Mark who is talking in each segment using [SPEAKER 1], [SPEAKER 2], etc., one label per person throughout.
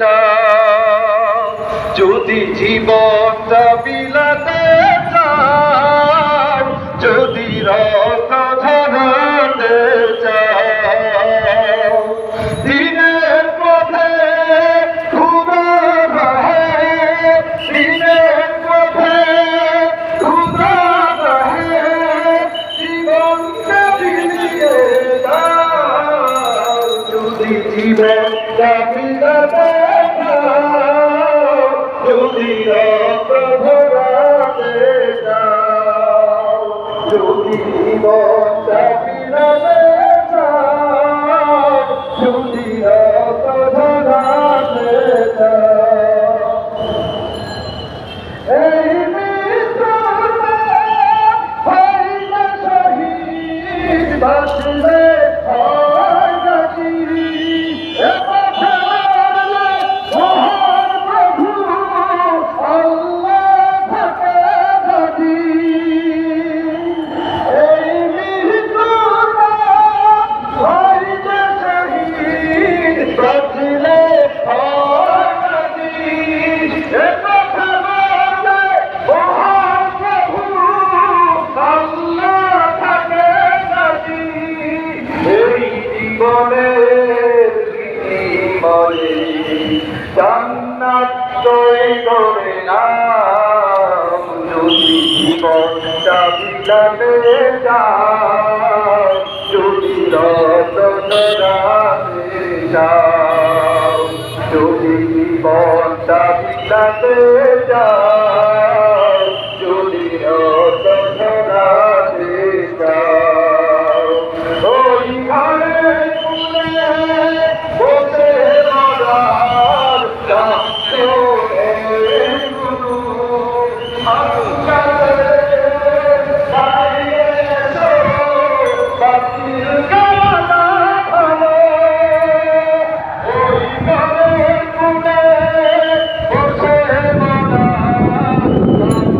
[SPEAKER 1] চাও, যদি জীবনটা বিলাতে চাও, যদি রক্ত ঝরাতে চাও, দিনের পথে খুদা রহে, দিনের পথে খুদা রহে, জীবনটা বিলিয়ে দাও, যদি জীবনটা বিলাতে চাও, যদি রক্ত ঝরাতে চাও, যদি জীবনটা বিলাতে চাও, যদি রক্ত ঝরাতে চাও, এই মৃত্যুতে হইলে শহীদ, বাঁচলে হয় গাজী, এ পথে লড়লে মহান প্রভু আল্লাহ থাকে গাজী। এই মৃত্যুতে হইলে শহীদ, বাঁচলে হয় গাজী, এ পথে লড়লে মহান প্রভু আল্লাহ থাকে গাজী। এই জীবনের বিনিময়ে জান্নাত তৈরি করে নাও, যদি জীবনটা বিলাতে চাও, যদি রক্ত ঝরাতে চাও, যদি জীবনটা বিলাতে চাও, যদি রক্ত ঝরাতে চাও, ওই ঘরে তুলে বসে মরার চাচ্ছো গুরু, আজকালে বাইরে এসো, বাতিল গালা ভালো, ওই ঘরে তুলে বসে মরার চাচ্ছো গুরু,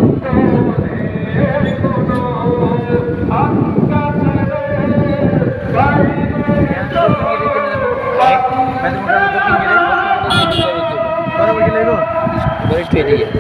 [SPEAKER 1] আজকালে
[SPEAKER 2] একটু এদিকে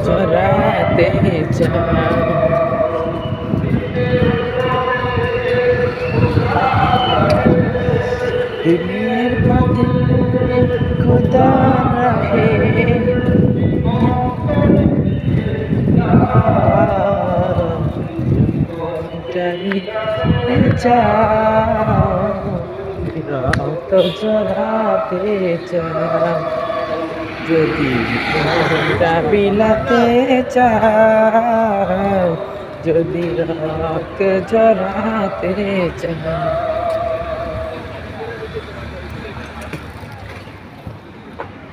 [SPEAKER 2] জরাতে চাও, দিনের পথে খুদা রহে, চাও, রক্ত ঝরাতে চাও, যদি জীবনটা বিলাতে চাও, যদি রক্ত ঝরাতে চাও।